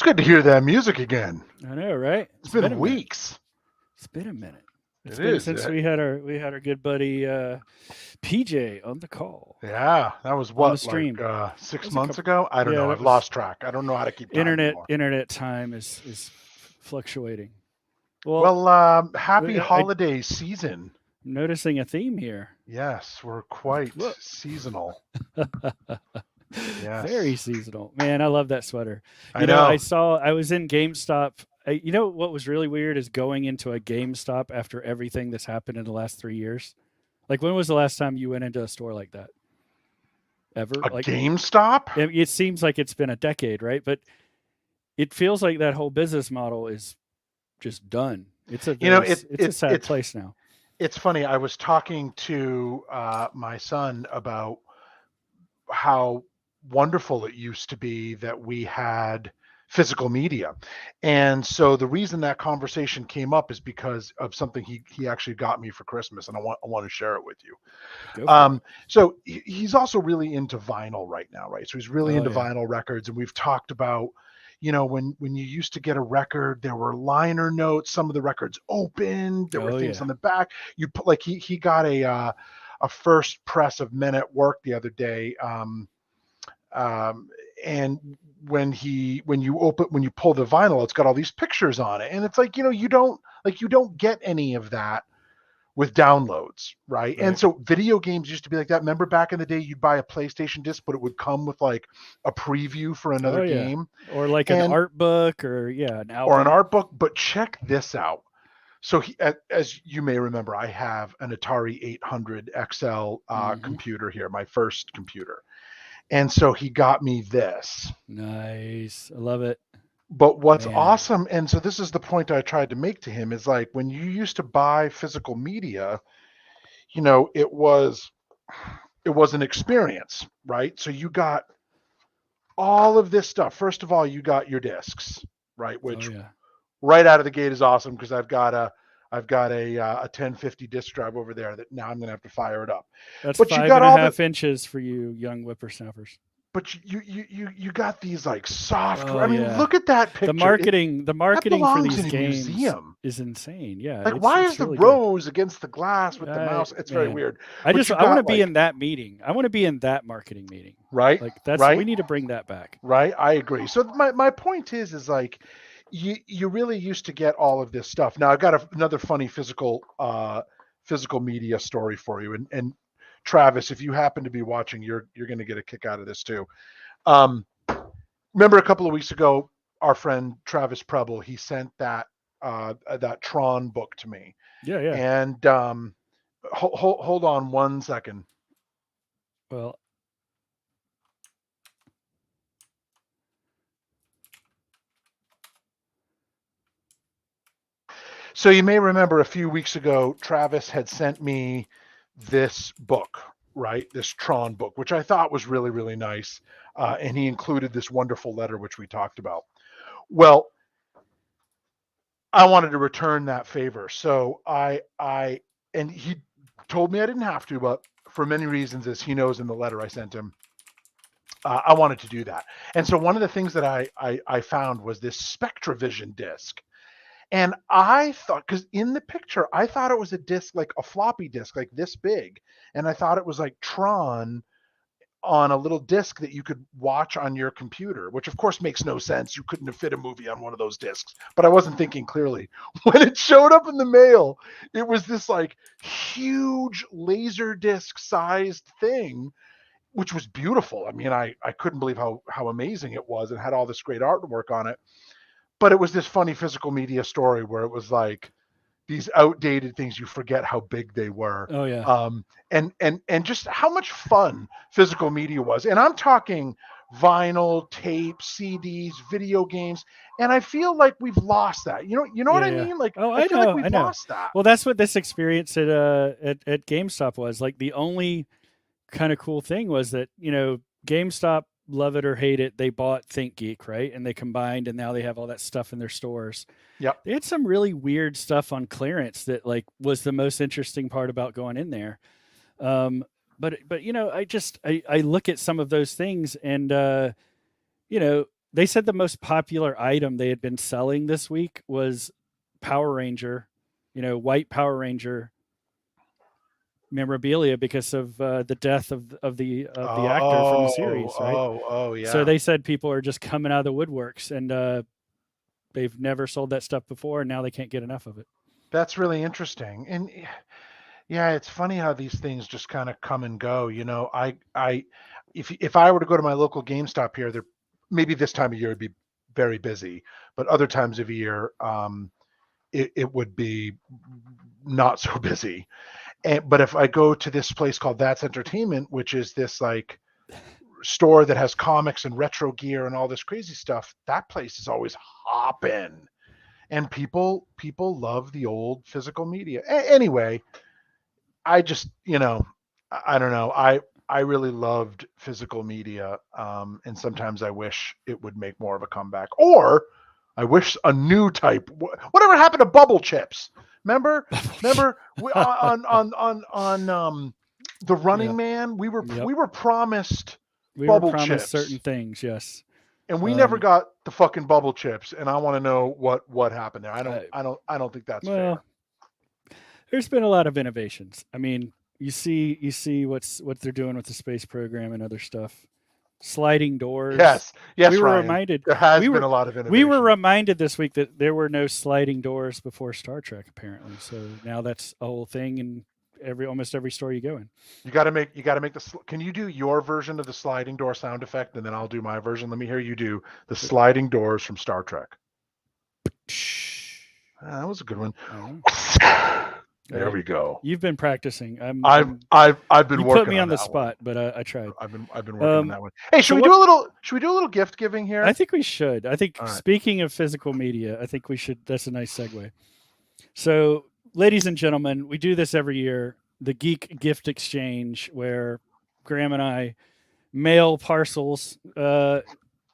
good to hear that music again. I know, right? It's been weeks. It's been a minute. It's It been is. since we had our good buddy PJ on the call Yeah, that was on the what, like stream. It 6 was a months couple. ago? I don't Yeah, know. that I've was lost track. I don't know how to keep time internet. anymore. Internet time is fluctuating. Well, Well, happy I'm holiday season. noticing a theme here. Yes, we're quite Look. seasonal. Very Yes, seasonal. Man, I love that sweater. I know. I was in GameStop. You know what was really weird is going into a GameStop after everything that's happened in the last 3 years. Like, when was the last time you went into a store like that? Ever? A Like, GameStop? it seems like it's been a decade, right? But it feels like that whole business model is just done. You know, It's a sad place now. it's funny. I was talking to my son about how wonderful it used to be that we had physical media. And so the reason that conversation came up is because of something he actually got me for Christmas, and I want to share it with you. Go for it. So he's also really into vinyl right now, right? So he's really Oh into yeah. vinyl records, and we've talked about, when you used to get a record, there were liner notes. Some of the records opened. There were Oh things yeah. on the back. You put, like, he got a first press of Men at Work the other day. And when you pull the vinyl, it's got all these pictures on it, and it's like, you don't get any of that with downloads, right? And Right. so video games used to be like that. Remember back in the day, you'd buy a PlayStation disc, but it would come with like a preview for another Oh yeah. game, Or like an and art book, or yeah, an or an album. art book. But check this out. So as you may remember, I have an Atari 800 XL Hmm. computer here, my first computer. And so he got me this. Nice. I love it. But what's Man. awesome, and so this is the point I tried to make to him, is like when you used to buy physical media, you know, it was an experience, right? So you got all of this stuff. First of all, you got your discs, right? Oh Which yeah. right out of the gate is awesome because I've got a 1050 disk drive over there that now I'm gonna have to fire it up. That's But you five got and a all the half inches for you young whippersnappers. but you got these like software. Oh I mean, yeah. look at that picture. The That marketing for belongs these in a games museum. is insane. Yeah, Like, why is it's the really good. rose against the glass with the mouse? It's very Man, weird. But you I want to got be like, in that meeting. I want to be in that marketing meeting. right, Like, we right, need to bring that back. right. I agree. So my point is like, you really used to get all of this stuff. Now I've got another funny physical media story for you. And Travis, if you happen to be watching, you're going to get a kick out of this too. Um, Remember a couple of weeks ago, our friend Travis Preble, he sent that Tron book to me. Yeah, yeah. And hold on 1 second. Well, So you may remember a few weeks ago, Travis had sent me this book, right? This Tron book, which I thought was really, really nice. And he included this wonderful letter, which we talked about. Well, I wanted to return that favor. So and he told me I didn't have to, but for many reasons, as he knows in the letter I sent him, I wanted to do that. And so one of the things that I found was this SpectraVision disc. And I thought, because in the picture, I thought it was a disc, like a floppy disk, like this big. And I thought it was like Tron on a little disc that you could watch on your computer, which of course makes no sense. You couldn't have fit a movie on one of those discs, but I wasn't thinking clearly. When it showed up in the mail, it was this like huge laser disc sized thing, which was beautiful. I mean, I couldn't believe how amazing it was and had all this great artwork on it. But it was this funny physical media story where it was like these outdated things, you forget how big they were. oh yeah. And just how much fun physical media was. And I'm talking vinyl, tape, CDs, video games, and I feel like we've lost that. You know what Yeah, I yeah. mean? Like, Oh, I feel like I we've know. lost that. Well, that's what this experience at GameStop was. Like, the only kind of cool thing was that, GameStop, love it or hate it, they bought ThinkGeek, right? And they combined, and now they have all that stuff in their stores. Yep. They had some really weird stuff on clearance that, like, was the most interesting part about going in there. Um, but I look at some of those things, and they said the most popular item they had been selling this week was Power Ranger, white Power Ranger memorabilia because of the death of the actor from the series, right? Oh, So yeah. they said people are just coming out of the woodworks, and they've never sold that stuff before, and now they can't get enough of it. That's really interesting. And yeah, it's funny how these things just kind of come and go. If I were to go to my local GameStop here, there maybe this time of year would be very busy, but other times of year, it would be not so busy. But if I go to this place called That's Entertainment, which is this like store that has comics and retro gear and all this crazy stuff, that place is always hopping. And people love the old physical media. Anyway, I just, I don't know. I really loved physical media, and sometimes I wish it would make more of a comeback. Or I wish a new type. Whatever happened to bubble chips? Remember on the Running Yeah. Man, we Yep. were promised We were bubble promised chips, certain things, yes. and we never got the fucking bubble chips. And I want to know what happened there. I, I don't think that's well, fair. there's been a lot of innovations. I mean, you see what they're doing with the space program and other stuff. Sliding doors. We Yes, were Ryan. reminded There has we been were a lot of we were innovation. reminded this week that there were no sliding doors before Star Trek apparently. So now that's a whole thing in almost every store you go in. You got to make can you do your version of the sliding door sound effect, and then I'll do my version? Let me hear you do the sliding doors from Star Trek. That was a good one. There we go. You've been practicing. I've been You working put me on the that one. spot, but I tried. I've been working on that one. Hey, so should we do a little gift giving here? I think we should. I think All right. speaking of physical media, I think we should. That's a nice segue. So, ladies and gentlemen, we do this every year, the Geek Gift Exchange, where Graeme and I mail parcels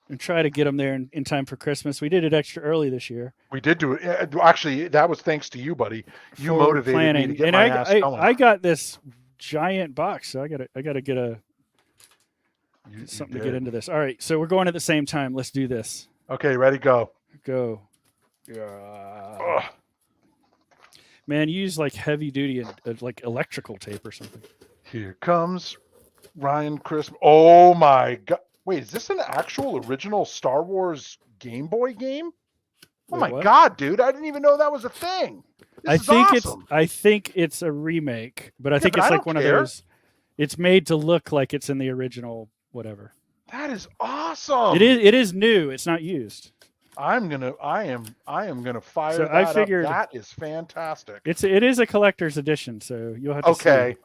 and try to get them there in time for Christmas. We did it extra early this year. We did do it. Actually, that was thanks to you, buddy. You motivated planning. me to get and my ass going. I got this giant box, so I got to get something to get into this. All right, so we're going at the same time. Let's do this. Okay, ready, go. Go. Yeah. Man, use like heavy duty and like electrical tape or something. Here comes Ryan Crisp. Oh my god. Wait, is this an actual original Star Wars Game Boy game? Oh my god, dude. I didn't even know that was a thing. I think it's a remake, but I think it's like one of those. It's made to look like it's in the original whatever. That is awesome. It is new. It's not used. I am gonna fire that up. That is fantastic. It is a collector's edition, so you'll have to see.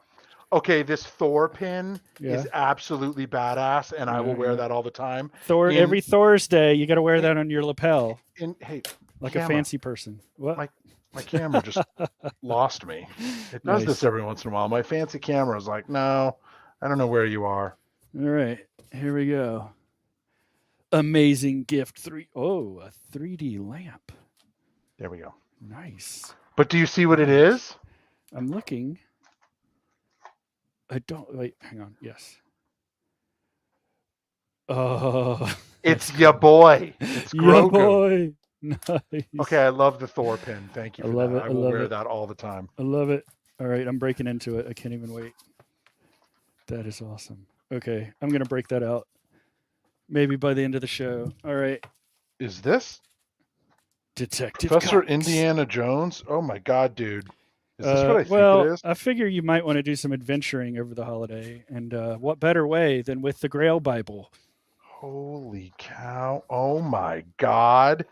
Okay, this Thor pin is absolutely badass, and I will wear that all the time. Every Thursday, you got to wear that on your lapel. Like a fancy person. What? My camera just lost me. It does this every once in a while. My fancy camera is like, no, I don't know where you are. All right, here we go. Amazing gift. A 3D lamp. There we go. Nice. But do you see what it is? I'm looking. I don't. Wait, hang on. Yes. Oh. It's your boy. It's Grogu. Your boy. Nice. Okay, I love the Thor pin. Thank you for that. I will wear that all the time. I love it. All right, I'm breaking into it. I can't even wait. That is awesome. Okay, I'm going to break that out. Maybe by the end of the show. All right. Is this Detective Professor Cox. Indiana Jones? Oh my god, dude. Is this what I think it is? I figure you might want to do some adventuring over the holiday. And what better way than with the Grail Bible? Holy cow. Oh my god.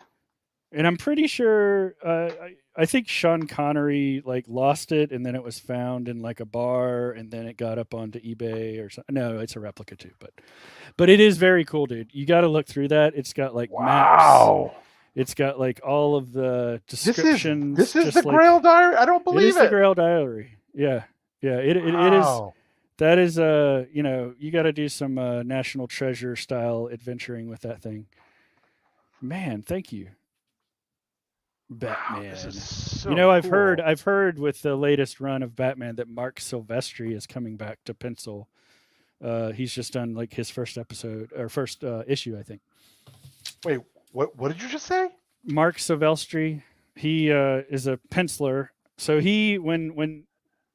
And I'm pretty sure I think Sean Connery like lost it, and then it was found in like a bar, and then it got up onto eBay or something. No, it's a replica too, but it is very cool, dude. You got to look through that. It's got like maps. It's got like all of the descriptions. This is the Grail Diary. I don't believe it. It is the Grail Diary. Yeah. It is. That is you got to do some National Treasure style adventuring with that thing. Man, thank you. Batman. Wow, this is so I've cool. heard with the latest run of Batman that Mark Silvestri is coming back to pencil. He's just done like his first episode or first issue, I think. Wait, what did you just say? Mark Silvestri. He is a penciler. So he when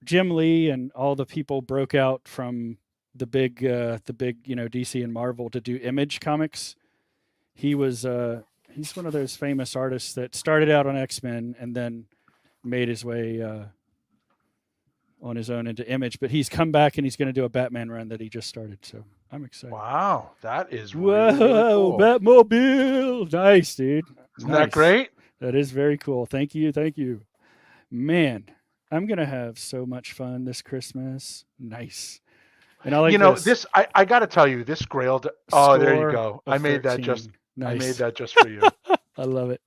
Jim Lee and all the people broke out from the big DC and Marvel to do Image comics, he was he's one of those famous artists that started out on X-Men and then made his way on his own into Image, but he's come back and he's going to do a Batman run that he just started. So I'm excited. Wow, that is Whoa, really cool. Batmobile! Nice, dude. Isn't that great? That is very cool. Thank you, man. I'm gonna have so much fun this Christmas. Nice. And I like this. I got to tell you, this Grail. Oh, there you go. I made 13. That just. Nice. I made that just for you. I love it.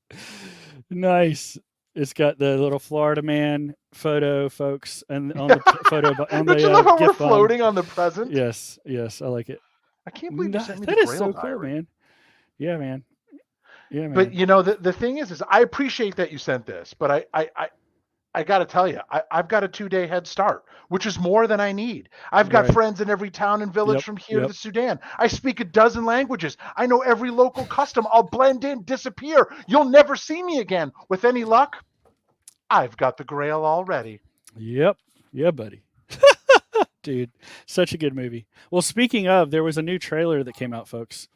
Nice. It's got the little Florida man photo, folks, and on the photo on Don't the you love how we're gift floating on the present? Yes, I like it. I can't believe you sent me that the is Grail so diary. cool, man. Yeah, man. But the thing is I appreciate that you sent this, but I got to tell you, I've got a 2-day head start, which is more than I need. I've got friends in every town and village from here to the Sudan. I speak a dozen languages. I know every local custom. I'll blend in, disappear. You'll never see me again. With any luck, I've got the Grail already. Yep. Yeah, buddy. Dude, such a good movie. Well, speaking of, there was a new trailer that came out, folks.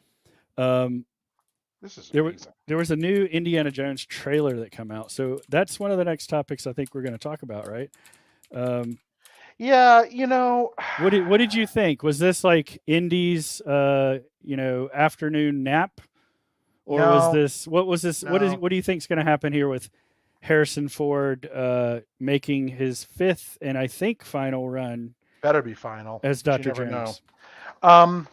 This is amazing. There was a new Indiana Jones trailer that came out. So that's one of the next topics I think we're going to talk about, right? Yeah, What did you think? Was this like Indy's afternoon nap? Or was this what was this what do you think is going to happen here with Harrison Ford making his 5th and I think final run? Better be final. As Dr. Jones. I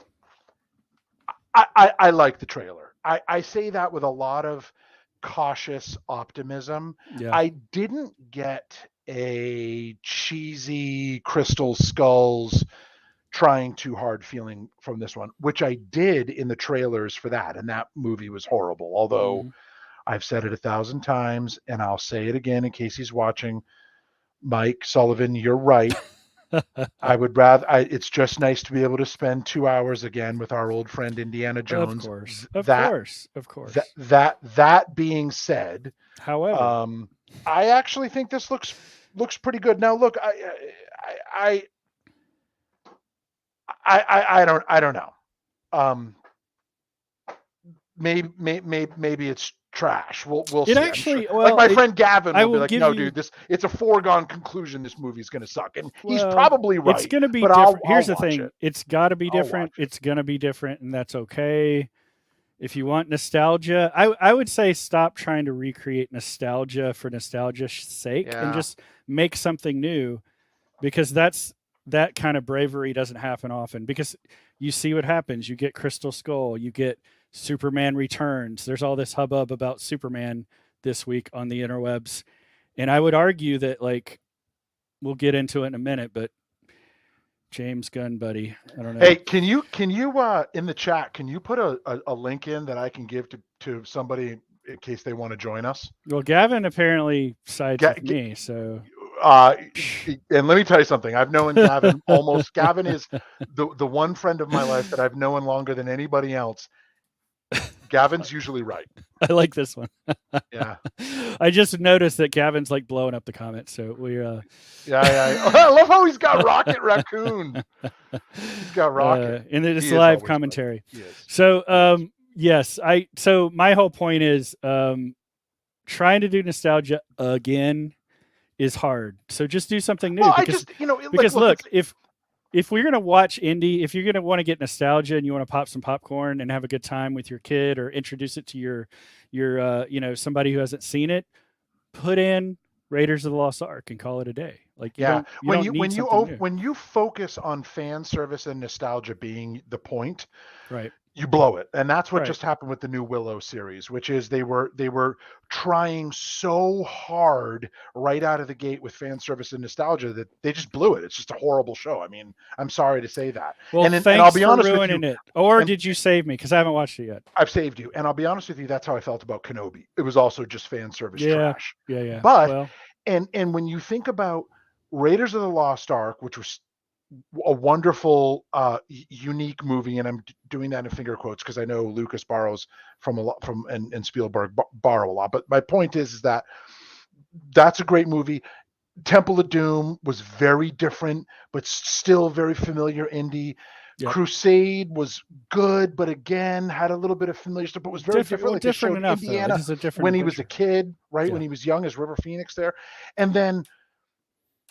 like the trailer. I say that with a lot of cautious optimism. Yeah. I didn't get a cheesy Crystal Skulls trying too hard feeling from this one, which I did in the trailers for that. And that movie was horrible. Although I've said it 1,000 times and I'll say it again in case he's watching. Mike Sullivan, you're right. I would rather. It's just nice to be able to spend 2 hours again with our old friend Indiana Jones. Of course. That being said, however, I actually think this looks pretty good. Now, look, I don't know. Maybe it's trash. We'll see. Actually, like my friend Gavin will be like, no, dude, it's a foregone conclusion. This movie's going to suck, and he's probably right. It's going to be different. Here's the thing: it's got to be different. It's going to be different, and that's okay. If you want nostalgia, I would say stop trying to recreate nostalgia for nostalgia's sake and just make something new, because that kind of bravery doesn't happen often. Because you see what happens: you get Crystal Skull, you get Superman Returns. There's all this hubbub about Superman this week on the interwebs. And I would argue that, like, we'll get into it in a minute, but James Gunn, buddy, I don't know. Hey, can you in the chat, can you put a link in that I can give to somebody in case they want to join us? Well, Gavin apparently sides with me, so... and let me tell you something. I've known Gavin almost... Gavin is the one friend of my life that I've known longer than anybody else. Gavin's usually right. I like this one. Yeah. I just noticed that Gavin's like blowing up the comments, so we Yeah. I love how he's got Rocket Raccoon. He's got Rocket. And it's live commentary. So yes, so my whole point is trying to do nostalgia again is hard. So just do something new. Because look, if we're going to watch indie, if you're going to want to get nostalgia and you want to pop some popcorn and have a good time with your kid or introduce it to your somebody who hasn't seen it, put in Raiders of the Lost Ark and call it a day. Like, when you focus on fan service and nostalgia being the point, right, you blow it. And that's what just happened with the new Willow series, which is they were trying so hard right out of the gate with fan service and nostalgia that they just blew it. It's just a horrible show. I mean, I'm sorry to say that. Well, and I'll be honest for ruining it. Or did you save me? Because I haven't watched it yet. I've saved you. And I'll be honest with you, that's how I felt about Kenobi. It was also just fan service trash. Yeah. But and when you think about Raiders of the Lost Ark, which was a wonderful, unique movie, and I'm doing that in finger quotes because I know Lucas borrows from a lot from and Spielberg borrow a lot. But my point is that that's a great movie. Temple of Doom was very different, but still very familiar indie. Yep. Crusade was good, but again had a little bit of familiar stuff, but was very different. Well, Like they different showed enough though. It Indiana is a different when he was a adventure. kid, right? Yeah. When he was young as River Phoenix there. And then,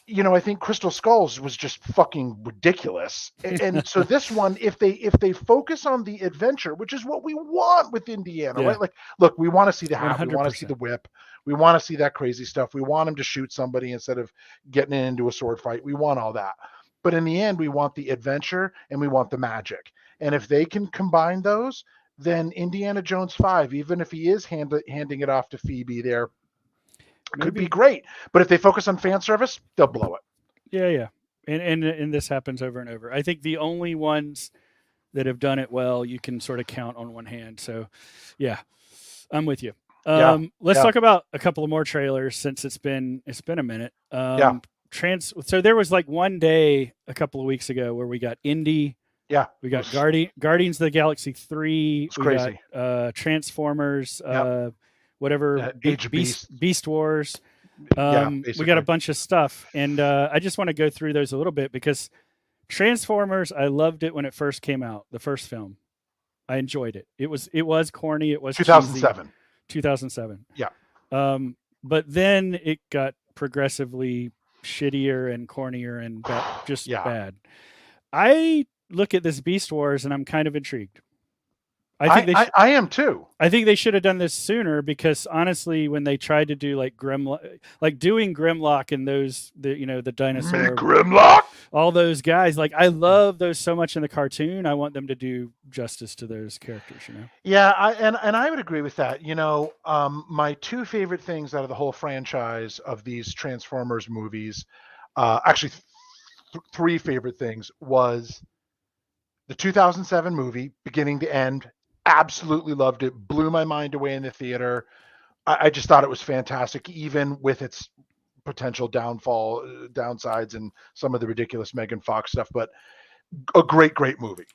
I think Crystal Skulls was just fucking ridiculous. And so this one, if they focus on the adventure, which is what we want with Indiana, Yeah. right? Like, look, we want to see the hat, we want to see 100%. the whip, we want to see that crazy stuff. We want him to shoot somebody instead of getting into a sword fight. We want all that. But in the end, we want the adventure and we want the magic. And if they can combine those, then Indiana Jones 5, even if he is handing it off to Phoebe there, could be great. But if they focus on fan service, they'll blow it. Yeah. And this happens over and over. I think the only ones that have done it well, you can sort of count on one hand. So, yeah, I'm with you. Let's talk about a couple of more trailers since it's been a minute. So there was like one day a couple of weeks ago where we got Indy. Yeah. We got Guardians of the Galaxy 3. It's crazy. Got Transformers, whatever, Beast Wars. We got a bunch of stuff, and I just want to go through those a little bit because Transformers, I loved it when it first came out, the first film. I enjoyed it. It was corny. It was 2007. Cheesy. 2007. Yeah. But then it got progressively shittier and cornier and just bad. I look at this Beast Wars and I'm kind of intrigued. I am too. I think they should have done this sooner because honestly, when they tried to do like doing Grimlock and the dinosaur Grimlock, all those guys, like I love those so much in the cartoon. I want them to do justice to those characters. Yeah, I would agree with that. My two favorite things out of the whole franchise of these Transformers movies, actually, three favorite things was the 2007 movie, beginning to end. Absolutely loved it. Blew my mind away in the theater. I just thought it was fantastic, even with its potential downsides, and some of the ridiculous Megan Fox stuff. But a great movie.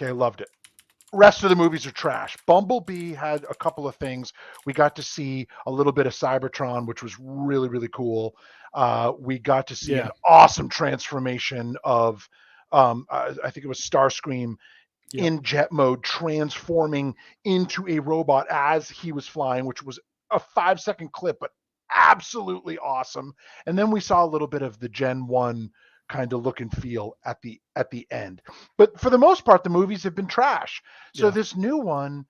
Okay, loved it. Rest of the movies are trash. Bumblebee had a couple of things. We got to see a little bit of Cybertron, which was really, really cool. We got to see an awesome transformation of, I think it was Starscream in jet mode, transforming into a robot as he was flying, which was a 5-second clip, but absolutely awesome. And then we saw a little bit of the Gen 1 kind of look and feel at the end. But for the most part, the movies have been trash. So this new one,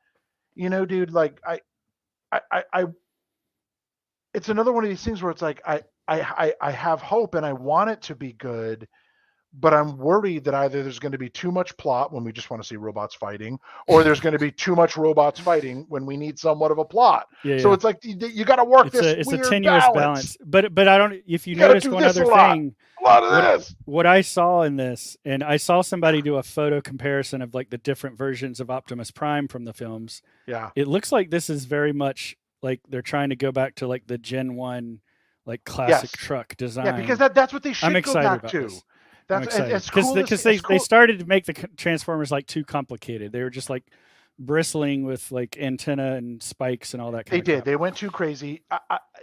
dude, like I it's another one of these things where it's like I have hope and I want it to be good, but I'm worried that either there's going to be too much plot when we just want to see robots fighting, or there's going to be too much robots fighting when we need somewhat of a plot. So it's like you got to work it's weird a tenuous balance. But I don't. If you notice one other thing, what I saw in this, and I saw somebody do a photo comparison of like the different versions of Optimus Prime from the films. Yeah, it looks like this is very much like they're trying to go back to like the Gen 1, like classic truck design. Yeah, because that's what they should I'm excited go back about to. This. That's because they started to make the Transformers like too complicated. They were just like bristling with like antenna and spikes and all that kind of crap. Crap. They went too crazy.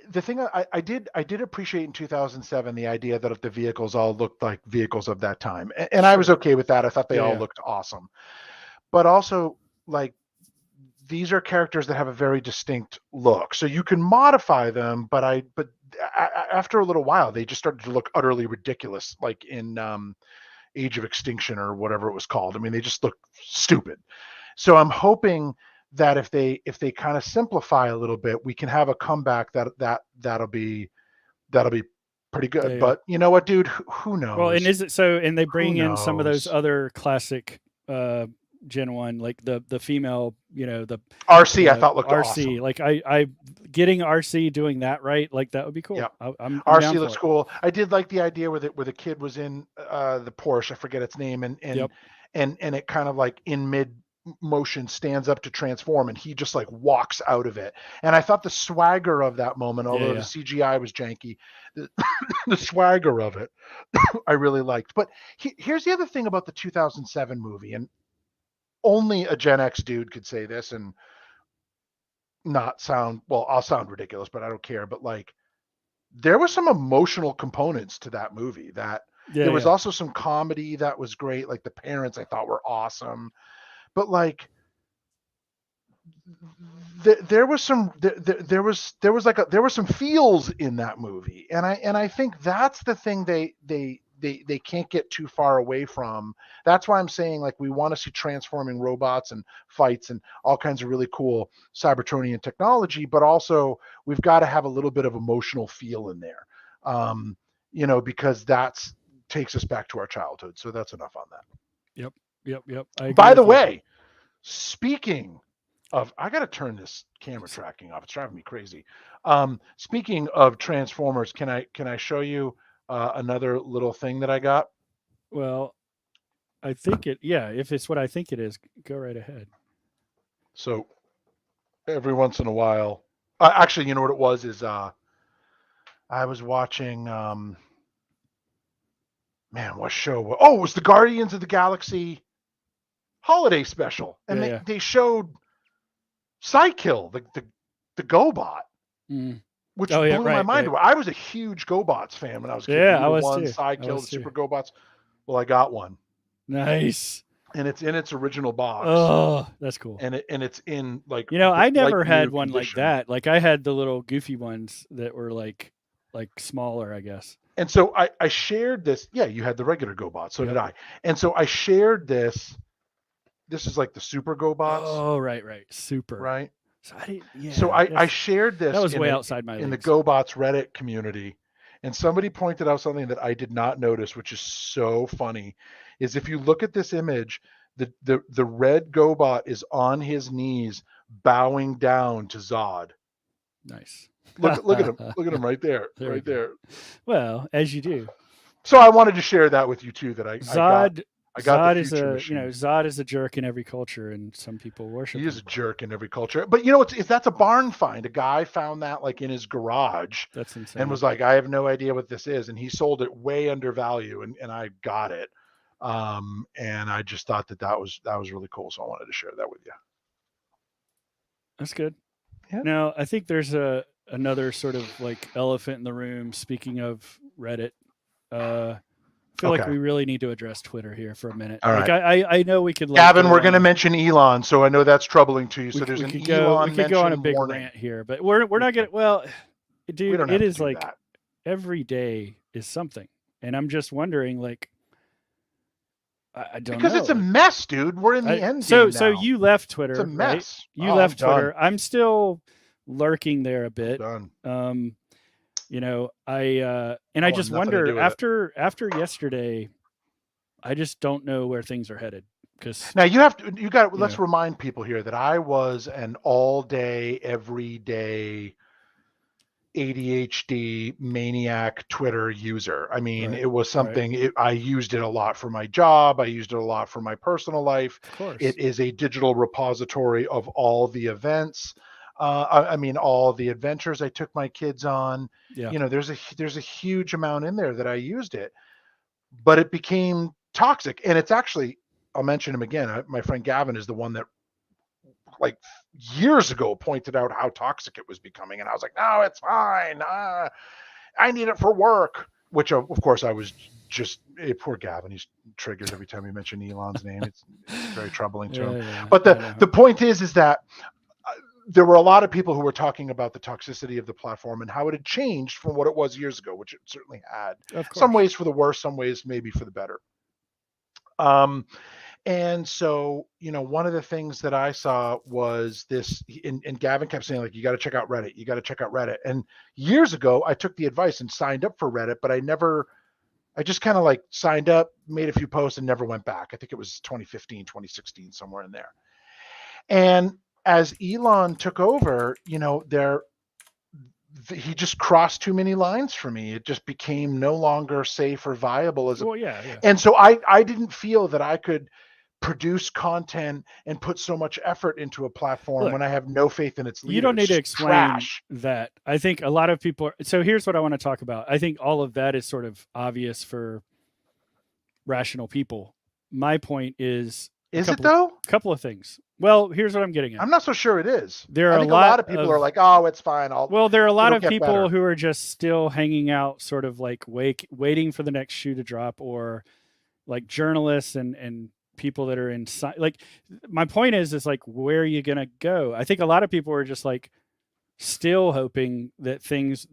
The thing I did appreciate in 2007 the idea that the vehicles all looked like vehicles of that time, and I was okay with that. I thought they all looked awesome, but also like these are characters that have a very distinct look, so you can modify them. But after a little while, they just started to look utterly ridiculous, like in Age of Extinction or whatever it was called. I mean, they just look stupid. So I'm hoping that if they kind of simplify a little bit, we can have a comeback that'll be pretty good. But you know what, dude? Who knows? Well, and is it so? And they bring in some of those other classic Gen 1, like the female, the RC. I thought looked RC. Awesome. Like I getting RC doing that right, like that would be cool. Yeah, I'm RC looks cool. I did like the idea where the kid was in the Porsche. I forget its name, and it kind of like in motion stands up to transform, and he just like walks out of it. And I thought the swagger of that moment, although the CGI was janky, the swagger of it I really liked. But here's the other thing about the 2007 movie, and only a Gen X dude could say this and not sound, well, I'll sound ridiculous, but I don't care. But like, there was some emotional components to that movie that there was also some comedy that was great. Like the parents I thought were awesome, but like there was some feels in that movie, and I think that's the thing they can't get too far away from. That's why I'm saying, like, we want to see transforming robots and fights and all kinds of really cool Cybertronian technology, but also we've got to have a little bit of emotional feel in there, because that's takes us back to our childhood. So that's enough on that. Yep. By the way, speaking of, I got to turn this camera tracking off. It's driving me crazy. Speaking of Transformers, can I show you another little thing that I got? Well, I think if it's what I think it is, go right ahead. So every once in a while, actually, you know what it was is I was watching, what show? Oh, it was the Guardians of the Galaxy holiday special. And they showed Psykill, the GoBot, which blew my mind away. I was a huge GoBots fan when I was a kid. Yeah, I was one, too. Psykill, the Super GoBots. Well, I got one. Nice. And it's in its original box. Oh, that's cool. And it's in like, I never had one condition. Like that. Like I had the little goofy ones that were like smaller, I guess. And so I shared this. Yeah, you had the regular GoBot. So did I. And so I shared this. This is like the Super GoBots. Oh, right. Super. Right. So I shared this. That was way outside my leagues. In the GoBots Reddit community, and somebody pointed out something that I did not notice, which is so funny. Is if you look at this image, the red GoBot is on his knees, bowing down to Zod. Nice. Look at him. Look at him right there. Right there. Well, as you do. So I wanted to share that with you too. That Zod is Zod is a jerk in every culture, and some people worship him. He is a jerk in every culture. But that's a barn find. A guy found that like in his garage. That's insane. And was like, I have no idea what this is, and he sold it way under value, and I got it. And I just thought that was really cool, so I wanted to share that with you. That's good. Yeah. Now I think there's another sort of like elephant in the room. Speaking of Reddit, I feel like we really need to address Twitter here for a minute. All right. I know we could. Gavin, we're going to mention Elon, so I know that's troubling to you. So there's an Elon. We could go on a big warning. rant here, but we're not going to. Well, dude, it is like that. Every day is something, and I'm just wondering, like, I don't because know. It's a mess, dude. We're in the end. So you left Twitter. It's a mess. Right? You left Twitter. I'm still lurking there a bit. Done. I just wonder after yesterday, I just don't know where things are headed. Because now let's remind people here that I was an all day, every day ADHD maniac Twitter user. I mean, it was something I used it a lot for my job. I used it a lot for my personal life. Of course. It is a digital repository of all the events. All the adventures I took my kids on. Yeah. There's a huge amount in there that I used it, but it became toxic. And it's actually, I'll mention him again. My friend Gavin is the one that, like, years ago pointed out how toxic it was becoming, and I was like, no, it's fine. I need it for work. Which of course I was just poor Gavin. He's triggered every time we mention Elon's name. It's very troubling to him. Yeah. But the point is that there were a lot of people who were talking about the toxicity of the platform and how it had changed from what it was years ago, which it certainly had. Some ways for the worse, some ways maybe for the better. And so, one of the things that I saw was this, and Gavin kept saying, like, you got to check out Reddit. You got to check out Reddit. And years ago, I took the advice and signed up for Reddit, but I just kind of like signed up, made a few posts and never went back. I think it was 2015, 2016, somewhere in there. And as Elon took over, he just crossed too many lines for me. It just became no longer safe or viable as yeah. And so I didn't feel that I could produce content and put so much effort into a platform Look, when I have no faith in its leader? you don't need It's to just explain trash. that. I think a lot of people are, so here's what I want to talk about. I think all of that is sort of obvious for rational people. My point is a Is it though? couple of things. Well, here's what I'm getting at. I'm not so sure it is. There are I a think a lot lot of people of are like, "Oh, it's fine. well, there are a lot It'll of get people better." who are just still hanging out, sort of like waiting for the next shoe to drop, or like journalists and people that are in like. My point is like, where are you gonna go? I think a lot of people are just like still hoping that things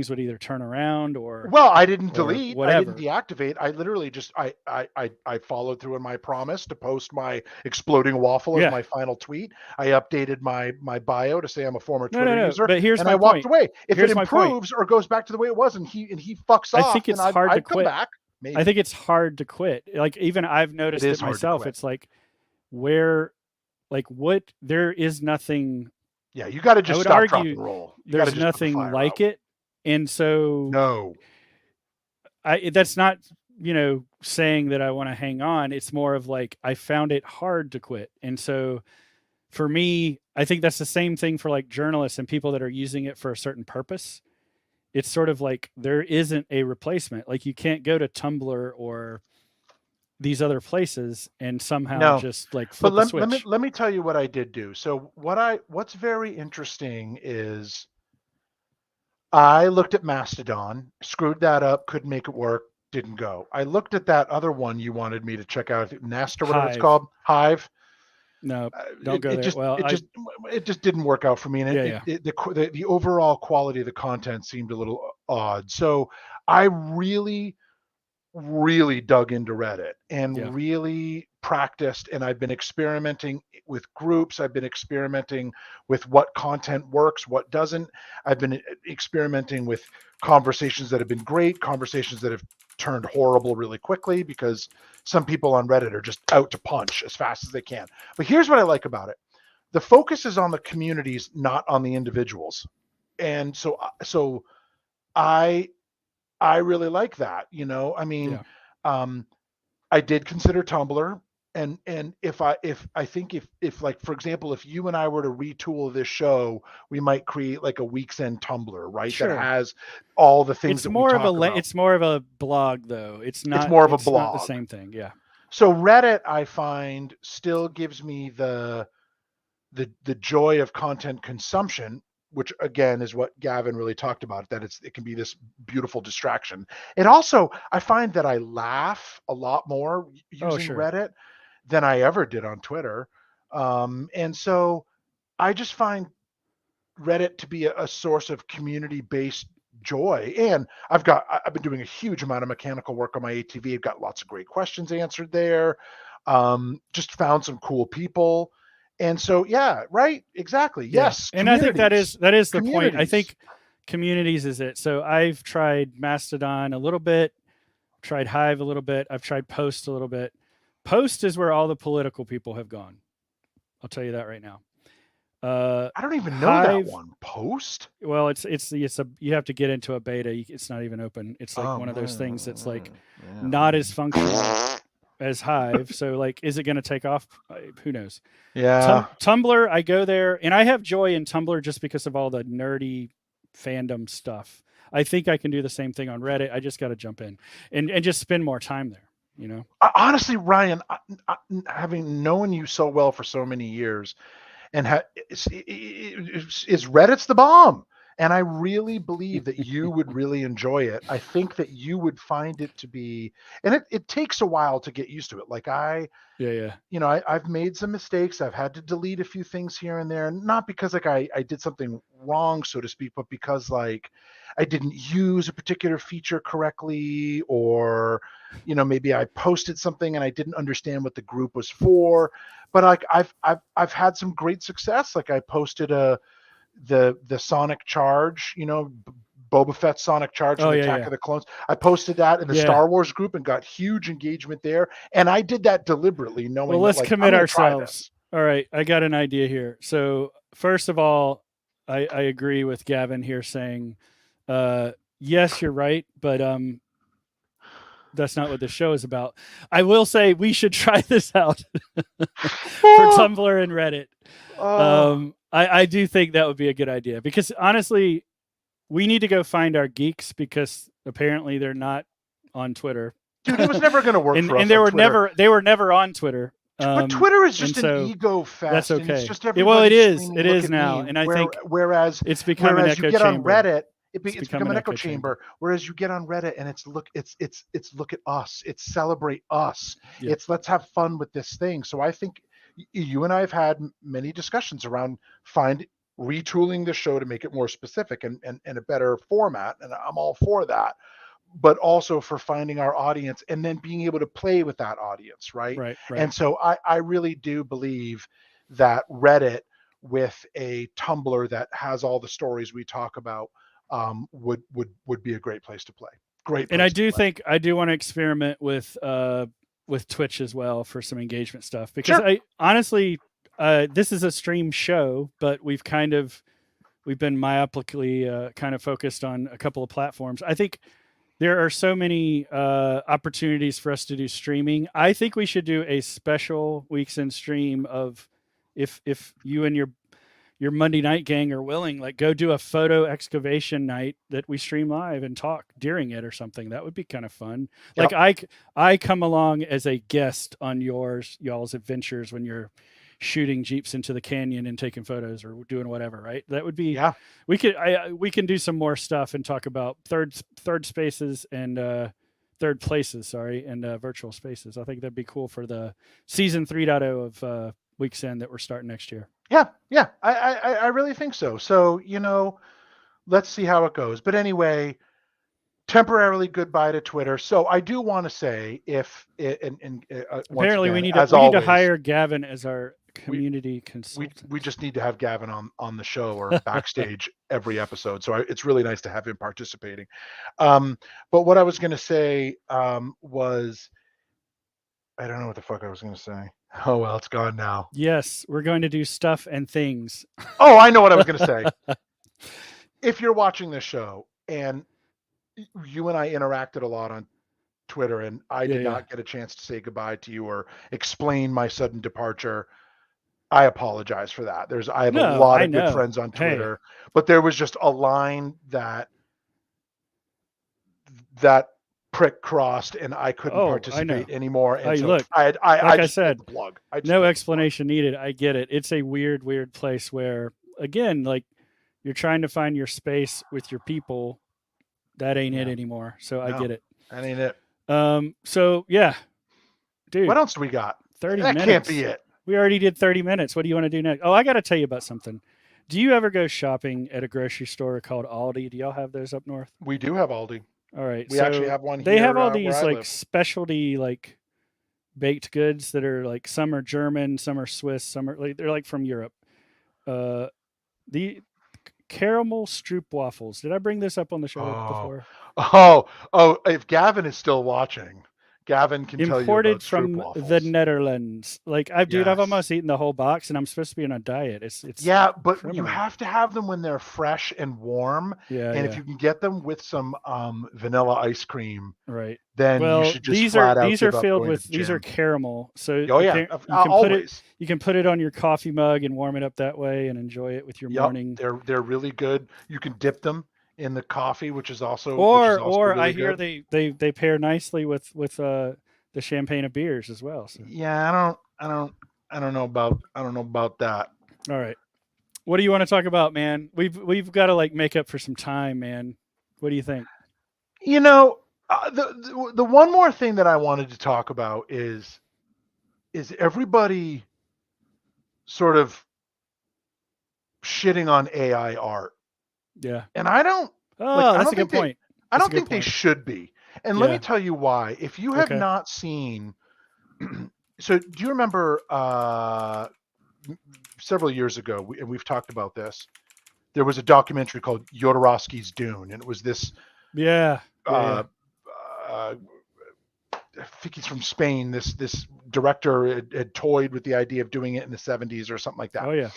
would either turn around Well, I didn't or delete. I didn't whatever. deactivate. I literally just I followed through on my promise to post my exploding waffle as Yeah. my final tweet. I updated my bio to say I'm a former No, no, Twitter no. user, But here's and my I walked point. away. If it Here's my point. improves or goes back to the way it was, and he fucks I think off, then it's hard to I'd come quit. back. I Maybe think it's hard to quit. Like even I've it noticed it is hard to myself. quit. It's where like what there is nothing. Yeah, you got to I just would stop, drop, argue and roll. You got to there's just put the nothing fire like out. it. And so No. that's not, saying that I want to hang on. It's more of like I found it hard to quit. And so for me, I think that's the same thing for like journalists and people that are using it for a certain purpose. It's sort of like there isn't a replacement. Like you can't go to Tumblr or these other places and somehow No. just like But flip a switch. let me tell you what I did do. So what's very interesting is I looked at Mastodon, screwed that up, couldn't make it work, didn't go. I looked at that other one you wanted me to check out, Nest or whatever it's Hive. called, Hive. No, don't go It there. just Well, it just didn't work out for me, and yeah. the overall quality of the content seemed a little odd. So I really dug into Reddit Yeah. and really practiced, and I've been experimenting with groups. I've been experimenting with what content works, what doesn't. I've been experimenting with conversations that have been great, conversations that have turned horrible really quickly because some people on Reddit are just out to punch as fast as they can. But here's what I like about it. The focus is on the communities, not on the individuals. And so I I really like that. I mean, Yeah. um, I did consider Tumblr, and if I think if like for example, if you and I were to retool this show, we might create like a week's end Tumblr, right? That Sure. has all the things It's that we more of talk about. it's more of a blog though. It's more of a It's not the blog. same thing. Yeah. So Reddit, I find, still gives me the joy of content consumption, which again is what Gavin really talked about, that it can be this beautiful distraction. It also, I find that I laugh a lot more Oh, using sure. Reddit than I ever did on Twitter. And so I just find Reddit to be a source of community based joy. And I've been doing a huge amount of mechanical work on my ATV. I've got lots of great questions answered there. Just found some cool people. And so, yeah, right, exactly. Yeah. Yes, And I think that communities, is the point. I communities. think communities is it. So I've tried Mastodon a little bit, tried Hive a little bit, I've tried Post a little bit. Post is where all the political people have gone. I'll tell you that right now. I don't even know that Hive, one. Post. well, it's a you have to get into a beta. It's not even open. It's like Oh, one of those things that's like not yeah. as functional as Hive. So like, is it going to take off? Who knows? Yeah. Tumblr, I go there and I have joy in Tumblr just because of all the nerdy fandom stuff. I think I can do the same thing on Reddit. I just got to jump in and just spend more time there. Honestly, Ryan, having known you so well for so many years, and is Reddit's the bomb. And I really believe that you would really enjoy it. I think that you would find it to be, and it takes a while to get used to it. Like Yeah. I've made some mistakes. I've had to delete a few things here and there, not because like I did something wrong, so to speak, but because like I didn't use a particular feature correctly, or maybe I posted something and I didn't understand what the group was for. But like I've had some great success. Like I posted the Sonic Charge, Boba Fett Sonic Charge Oh from yeah, Attack yeah, of the Clones. I posted that in the yeah. Star Wars group and got huge engagement there. And I did that deliberately, Well, knowing that let's like I'm commit going to try ourselves. this. All right, I got an idea here. So first of all, I agree with Gavin here saying, yes, you're right, but that's not what the show is about. I will say we should try this out for Tumblr and Reddit. I do think that would be a good idea because honestly, we need to go find our geeks because apparently they're not on Twitter. Dude, it was never going to work for us. And they were never on Twitter. But Twitter is just an so ego fest. that's okay. And it's just well, it is. screaming, It "Look is at now, me." and I think whereas it's become an echo you get chamber. on Reddit, it's become an echo chamber. Whereas you get on Reddit and it's look at us. It's celebrate us. Yep. It's let's have fun with this thing. So I think you and I have had many discussions around retooling the show to make it more specific and a better format, and I'm all for that. But also for finding our audience and then being able to play with that audience, right? Right. And so I really do believe that Reddit with a Tumblr that has all the stories we talk about would be a great place to play. Great. And I do think I do want to experiment with Twitch as well for some engagement stuff because Sure. I honestly this is a stream show, but we've been myopically kind of focused on a couple of platforms. I think there are so many opportunities for us to do streaming. I think we should do a special Weeks in stream of if you and your Monday night gang are willing, like go do a photo excavation night that we stream live and talk during it or something. That would be kind of fun. Yep. Like I come along as a guest on y'all's adventures when you're shooting Jeeps into the canyon and taking photos or doing whatever, right? That would be, yeah. We can do some more stuff and talk about third spaces and third places, and virtual spaces. I think that'd be cool for the season 3.0 of Weeks In that we're starting next year. Yeah. I really think so. So, let's see how it goes. But anyway, temporarily goodbye to Twitter. So I do want to say apparently again, we need to hire Gavin as our community consultant. We just need to have Gavin on the show or backstage every episode. So it's really nice to have him participating. But what I was going to say was, I don't know what the fuck I was going to say. Oh, well, it's gone now. Yes, we're going to do stuff and things. Oh, I know what I was going to say. If you're watching this show and you and I interacted a lot on Twitter and I did not get a chance to say goodbye to you or explain my sudden departure, I apologize for that. I have a lot of good friends on Twitter, but there was just a line that prick crossed and I couldn't participate anymore. And so look, I said, the plug. No explanation needed. I get it. It's a weird place where, again, like you're trying to find your space with your people. That ain't it anymore. So I get it. That ain't it. So yeah, dude. What else do we got? 30 minutes. That can't be it. We already did 30 minutes. What do you want to do next? Oh, I got to tell you about something. Do you ever go shopping at a grocery store called Aldi? Do y'all have those up north? We do have Aldi. All right. We actually have one here. They have all these like specialty like baked goods that are like some are German, some are Swiss, some are like they're like from Europe. The caramel stroop waffles. Did I bring this up on the show before? Oh, if Gavin is still watching, Gavin can tell you about imported from the Netherlands. Like I've almost eaten the whole box, and I'm supposed to be on a diet. It's but criminal. You have to have them when they're fresh and warm. Yeah, and if you can get them with some vanilla ice cream, right? Then you should just these are filled with these are caramel. So you can put it on your coffee mug and warm it up that way and enjoy it with your morning. They're really good. You can dip them in the coffee, which is also really I hear good. they pair nicely with the champagne of beers as well. So. Yeah, I don't know about that. All right, what do you want to talk about, man? We've got to like make up for some time, man. What do you think? The one more thing that I wanted to talk about is everybody sort of shitting on AI art. Yeah. And I don't. That's a good point. I don't think they should be. And let me tell you why. If you have not seen, so do you remember several years ago, and we've talked about this, there was a documentary called Jodorowsky's Dune, and it was this. I think he's from Spain. This director had toyed with the idea of doing it in the 70s or something like that. Oh yeah.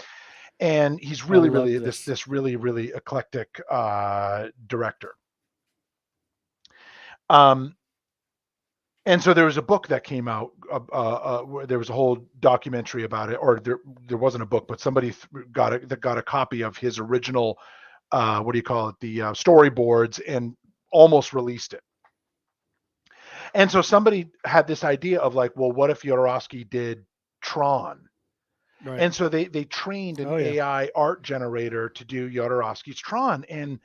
And he's really this really eclectic director. And so there was a book that came out. Where there was a whole documentary about it, or there wasn't a book, but somebody got a copy of his original, what do you call it, the storyboards, and almost released it. And so somebody had this idea of like, well, what if Jodorowsky did Tron? Right. And so they trained an AI art generator to do Jodorowsky's Tron, and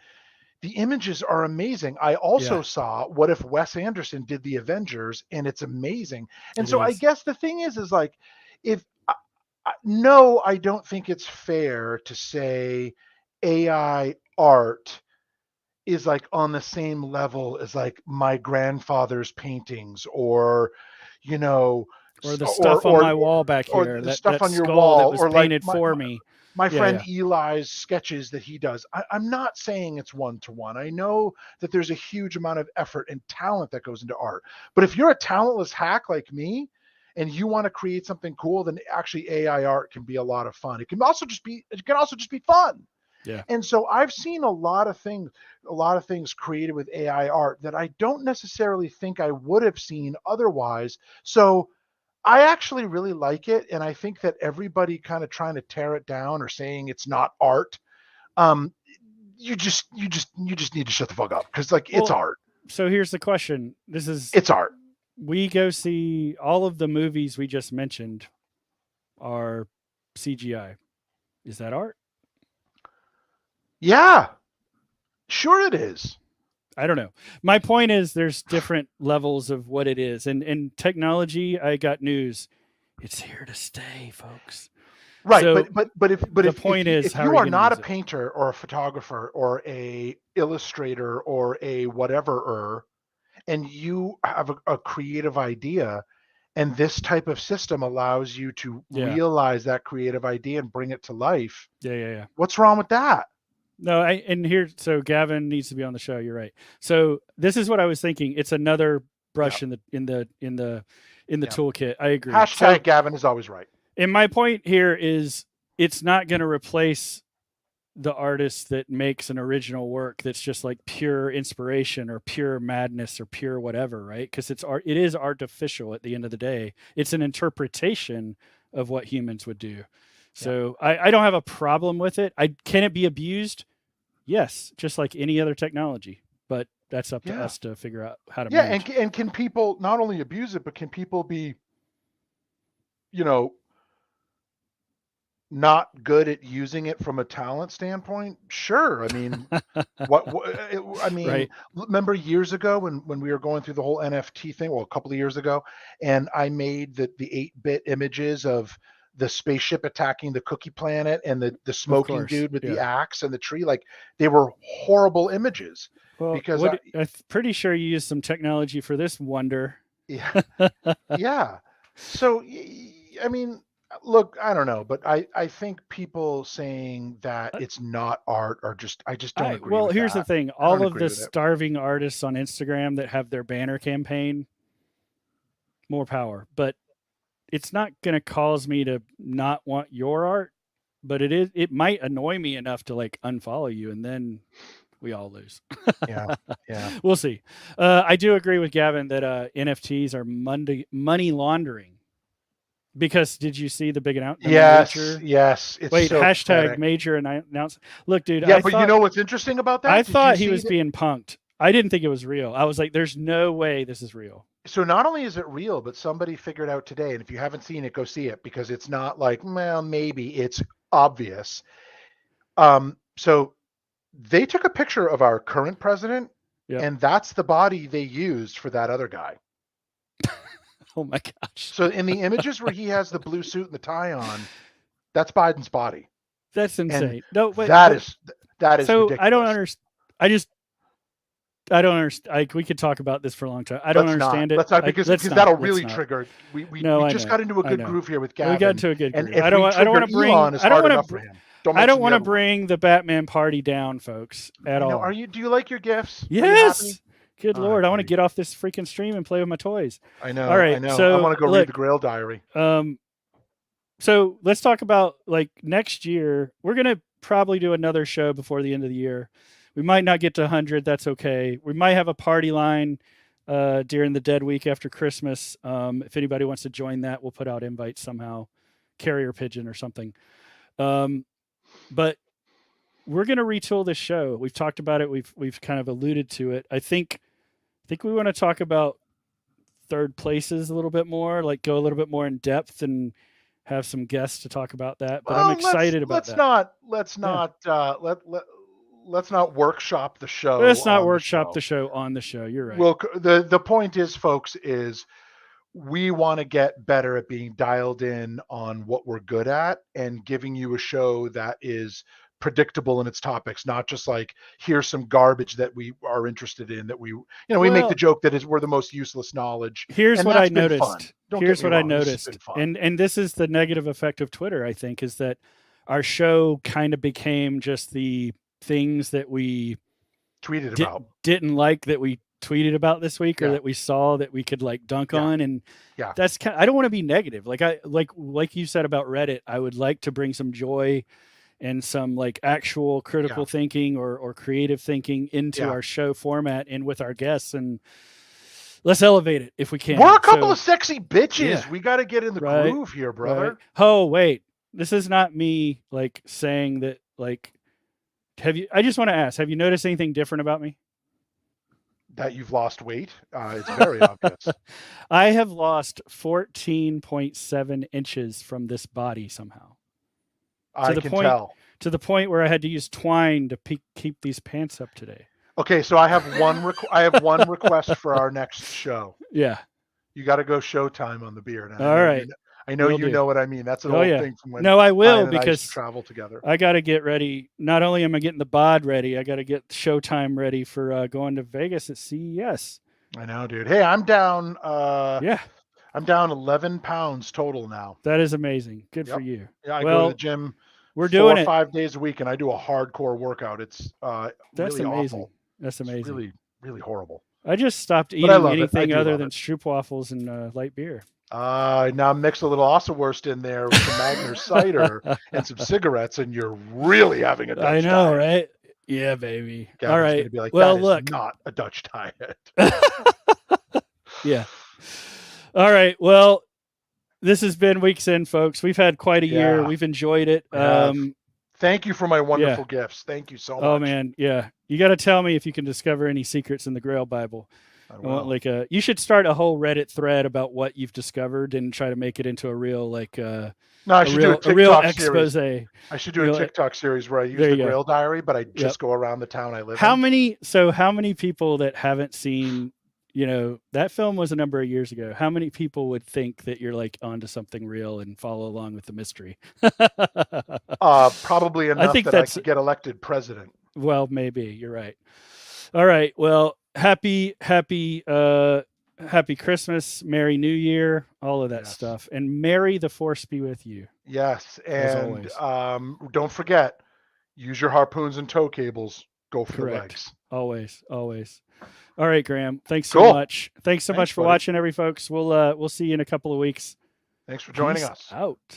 the images are amazing. I also saw what if Wes Anderson did the Avengers, and it's amazing. And so I guess the thing is like, if no, I don't think it's fair to say AI art is like on the same level as like my grandfather's paintings, or you know, or the stuff on my wall back here, or the that stuff on your skull wall, that was or painted like for me. My friend Eli's sketches that he does. I'm not saying it's one-to-one. I know that there's a huge amount of effort and talent that goes into art. But if you're a talentless hack like me and you want to create something cool, then actually AI art can be a lot of fun. It can also just be fun. Yeah. And so I've seen a lot of things created with AI art that I don't necessarily think I would have seen otherwise. So I actually really like it, and I think that everybody kind of trying to tear it down or saying it's not art, you just need to shut the fuck up, because like, it's art. So here's the question: It's art. We go see all of the movies we just mentioned are CGI. Is that art? Yeah, sure it is. I don't know. My point is there's different levels of what it is. And technology, I got news. It's here to stay, folks. Right. So but if you are not a it? painter or a photographer or a illustrator or a whatever, and you have a creative idea, and this type of system allows you to realize that creative idea and bring it to life. Yeah. What's wrong with that? No, so Gavin needs to be on the show. You're right. So this is what I was thinking. It's another brush in the toolkit. I agree. Hashtag Gavin is always right. And my point here is it's not going to replace the artist that makes an original work that's just like pure inspiration or pure madness or pure whatever, right? Because it is artificial at the end of the day. It's an interpretation of what humans would do. So I don't have a problem with it. Can it be abused? Yes, just like any other technology. But that's up to us to figure out how to manage. And can people not only abuse it, but can people be, not good at using it from a talent standpoint? Sure. I mean, remember years ago when we were going through the whole NFT thing, well, a couple of years ago, and I made the 8-bit images of the spaceship attacking the Cookie Planet and the smoking dude with the axe and the tree. Like, they were horrible images. Well, because I'm pretty sure you used some technology for this wonder. Yeah. Yeah. So, I mean, look, I don't know, but I think people saying that it's not art are I just don't agree with that. Well, here's the thing. All of the starving artists on Instagram that have their banner campaign, more power. But it's not going to cause me to not want your art, but it might annoy me enough to like unfollow you, and then we all lose. Yeah. We'll see. I do agree with Gavin that NFTs are money laundering. Because did you see the big announcement? Yes. It's so hashtag pathetic. Major announcement. Look, dude. Yeah, but you know what's interesting about that? I thought he was being punked. I didn't think it was real. I was like, there's no way this is real. So not only is it real, but somebody figured out today, and if you haven't seen it, go see it, because it's not like, well, maybe, it's obvious. So they took a picture of our current president, and that's the body they used for that other guy. Oh my gosh. So in the images where he has the blue suit and the tie on, that's Biden's body. That's insane. No, wait, that is so ridiculous. I don't understand. I don't understand. We could talk about this for a long time. I don't understand it. Let's not, because that'll really trigger. We just got into a good groove here with Gavin. We got into a good groove. I don't want to bring. I don't want to bring the Batman party down, folks, at all. Do you like your gifts? Yes. Good Lord, I want to get off this freaking stream and play with my toys. I know. All right, I know. So I want to go read the Grail Diary. So let's talk about like next year. We're gonna probably do another show before the end of the year. We might not get to 100. That's okay. We might have a party line during the dead week after Christmas. If anybody wants to join that, we'll put out invites somehow, carrier pigeon or something. But we're going to retool this show. We've talked about it. We've kind of alluded to it. I think we want to talk about third places a little bit more, like go a little bit more in depth and have some guests to talk about that. But I'm excited about that. Let's not workshop the show. Let's not workshop the show on the show. You're right. Well, the point is, folks, is we want to get better at being dialed in on what we're good at and giving you a show that is predictable in its topics, not just like here's some garbage that we are interested in, that we make the joke that we're the most useless knowledge. Here's what I noticed. Here's what I noticed. And this is the negative effect of Twitter, I think, is that our show kind of became just the things that we tweeted about, didn't like, that we tweeted about this week, or that we saw that we could like dunk on. And that's kind of, I don't want to be negative. Like you said about Reddit, I would like to bring some joy and some like actual critical thinking or creative thinking into our show format and with our guests, and let's elevate it if we can. We're a couple of sexy bitches. We got to get in the groove here, brother. Right. Oh, wait, this is not me like saying that, like, I just want to ask, have you noticed anything different about me? That you've lost weight? It's very obvious. I have lost 14.7 inches from this body somehow. I can tell. To the point where I had to use twine to keep these pants up today. Okay, so I have one request for our next show. Yeah. You got to go Showtime on the beer. All right. I know you know what I mean. That's an old thing from when I will, Ryan and because I used to travel together. I got to get ready. Not only am I getting the bod ready, I got to get Showtime ready for going to Vegas at CES. I know, dude. Hey, I'm down. I'm down 11 pounds total now. That is amazing. Good for you. Yeah, I go to the gym. We're doing 4 or 5 days a week, and I do a hardcore workout. It's that's really amazing. Awful. That's amazing. It's really, really horrible. I just stopped eating anything other than stroopwafels and light beer. Now mix a little Osewurst in there with some Magner cider and some cigarettes, and you're really having a Dutch diet. Right? Yeah, baby. Gavin's all right. Gonna be like, well, look, not a Dutch diet. Yeah. All right. Well, this has been Weeks In, folks. We've had quite a year. We've enjoyed it. Thank you for my wonderful gifts. Thank you so much. Oh man, yeah. You got to tell me if you can discover any secrets in the Grail Bible. I want you should start a whole Reddit thread about what you've discovered and try to make it into a real I should do a real expose. I should do a TikTok series where I use the Grail Diary, but I just go around the town I live in. How many people that haven't seen, that film was a number of years ago. How many people would think that you're like onto something real and follow along with the mystery? Probably enough that I could get elected president. Well, maybe you're right. All right. Well, happy Christmas, Merry New Year, all of that stuff, and Merry the Force be with you. Yes, and don't forget, use your harpoons and tow cables. Go for the legs. Always. All right, Graeme. Thanks so much. Thanks so much for watching, folks. We'll see you in a couple of weeks. Thanks for joining us. Out.